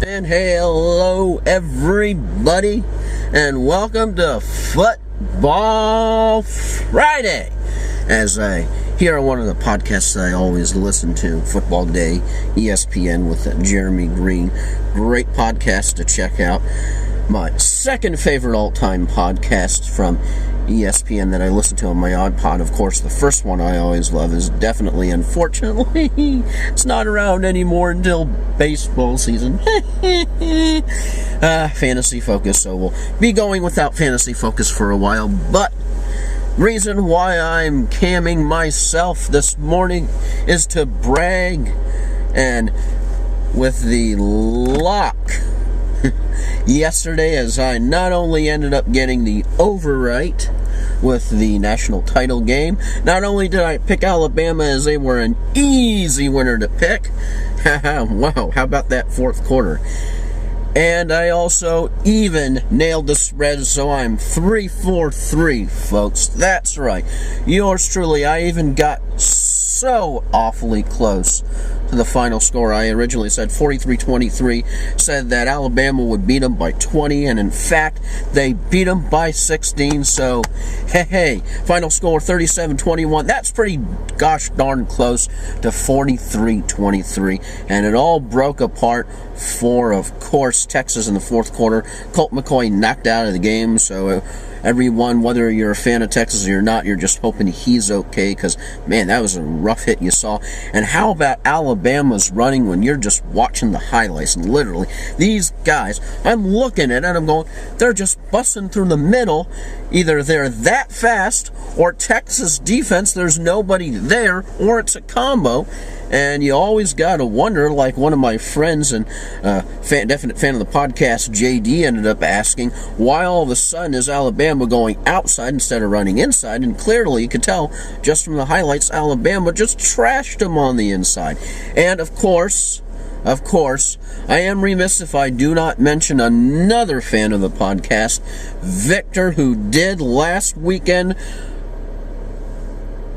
And hello everybody, and welcome to Football Friday. As I hear on one of the podcasts that I always listen to, Football Day, ESPN with Jeremy Green. Great podcast to check out. My second favorite all-time podcast from ESPN that I listen to on my iPod. Of course, the first one I always love is definitely, unfortunately, it's not around anymore until baseball season. Fantasy Focus, so we'll be going without Fantasy Focus for a while, but reason why I'm camming myself this morning is to brag, and with the lock yesterday, as I not only ended up getting the overwrite with the national title game, not only did I pick Alabama as they were an easy winner to pick, wow, how about that fourth quarter? And I also even nailed the spread, so I'm 3-4-3, folks. That's right. Yours truly, I even got so awfully close to the final score. I originally said 43-23, said that Alabama would beat them by 20, and in fact, they beat them by 16, so hey, final score 37-21. That's pretty gosh darn close to 43-23, and it all broke apart for, of course, Texas in the fourth quarter. Colt McCoy knocked out of the game, so everyone, whether you're a fan of Texas or you're not, you're just hoping he's okay, because, man, that was a rough hit you saw. And how about Alabama's running when you're just watching the highlights? Literally, these guys, I'm looking at it, I'm going, they're just busting through the middle. Either they're that fast, or Texas defense, there's nobody there, or it's a combo. And you always got to wonder, like one of my friends and definite fan of the podcast, JD, ended up asking, why all of a sudden is Alabama going outside instead of running inside? And clearly you could tell just from the highlights, Alabama just trashed them on the inside. And of course, I am remiss if I do not mention another fan of the podcast, Victor, who did last weekend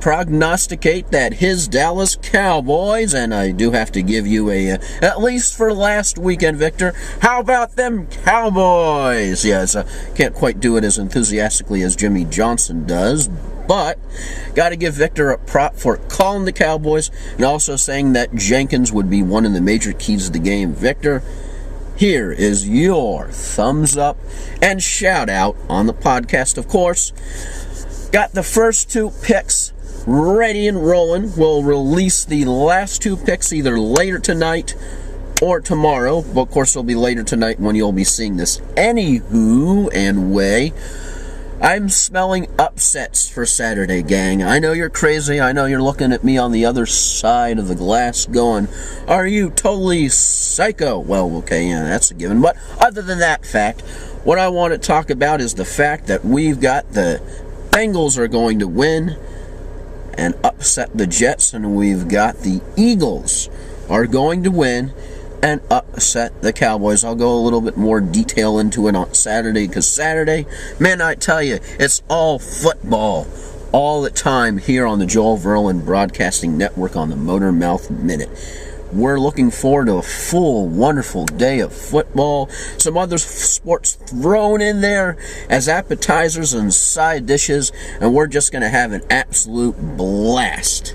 prognosticate that his Dallas Cowboys, and I do have to give you at least for last weekend, Victor, how about them Cowboys? Yes, can't quite do it as enthusiastically as Jimmy Johnson does, but got to give Victor a prop for calling the Cowboys and also saying that Jenkins would be one of the major keys of the game. Victor, here is your thumbs up and shout out on the podcast, of course. Got the first two picks ready and rolling. We'll release the last two picks either later tonight or tomorrow. But of course, it'll be later tonight when you'll be seeing this. Anywho, and way, I'm smelling upsets for Saturday, gang. I know you're crazy. I know you're looking at me on the other side of the glass going, are you totally psycho? Well, okay, yeah, that's a given. But other than that fact, what I want to talk about is the fact that we've got the Bengals are going to win and upset the Jets, and we've got the Eagles are going to win and upset the Cowboys. I'll go a little bit more detail into it on Saturday, because Saturday, man, I tell you, it's all football all the time here on the Joel Verlin Broadcasting Network on the Motormouth Minute. We're looking forward to a full, wonderful day of football. Some other sports thrown in there as appetizers and side dishes, and we're just going to have an absolute blast.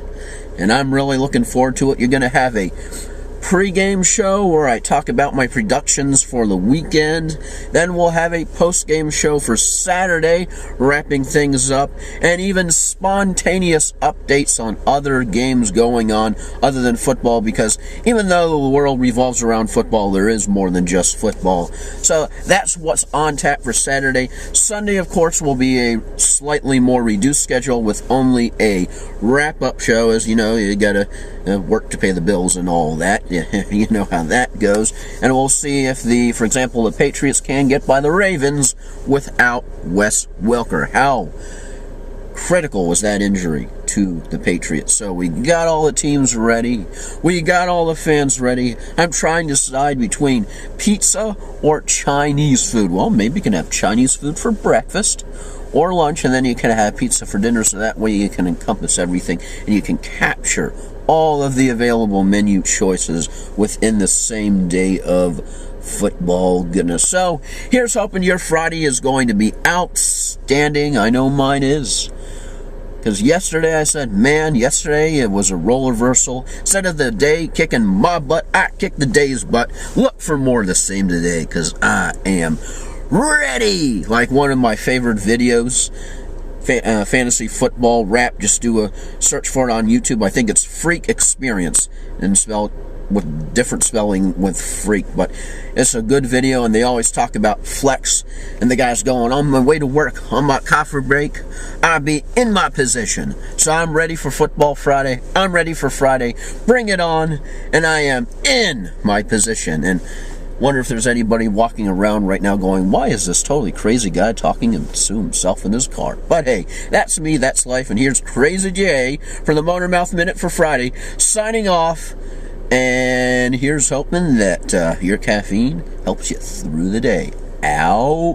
And I'm really looking forward to it. You're going to have a pre-game show where I talk about my predictions for the weekend. Then we'll have a post-game show for Saturday, wrapping things up, and even spontaneous updates on other games going on other than football, because even though the world revolves around football, there is more than just football. So that's what's on tap for Saturday. Sunday, of course, will be a slightly more reduced schedule with only a wrap-up show. As you know, you gotta work to pay the bills and all that. You know how that goes. And we'll see if for example, the Patriots can get by the Ravens without Wes Welker. How critical was that injury to the Patriots? So we got all the teams ready. We got all the fans ready. I'm trying to decide between pizza or Chinese food. Well, maybe you can have Chinese food for breakfast or lunch, and then you can have pizza for dinner, so that way you can encompass everything and you can capture all of the available menu choices within the same day of football goodness. So here's hoping your Friday is going to be outstanding. I know mine is. Because yesterday I said, man, yesterday it was a role reversal. Instead of the day kicking my butt, I kicked the day's butt. Look for more of the same today, because I am ready. Like one of my favorite videos, fantasy football rap. Just do a search for it on YouTube. I think it's Freak Experience, and spelled with different spelling with freak, but it's a good video, and they always talk about flex, and the guy's going, on my way to work, on my coffee break, I'll be in my position. So I'm ready for Football Friday. I'm ready for Friday. Bring it on, and I am in my position. And wonder if there's anybody walking around right now going, why is this totally crazy guy talking to himself in his car? But hey, that's me, that's life, and here's Crazy J from the Motormouth Minute for Friday, signing off. And here's hoping that your caffeine helps you through the day. Out.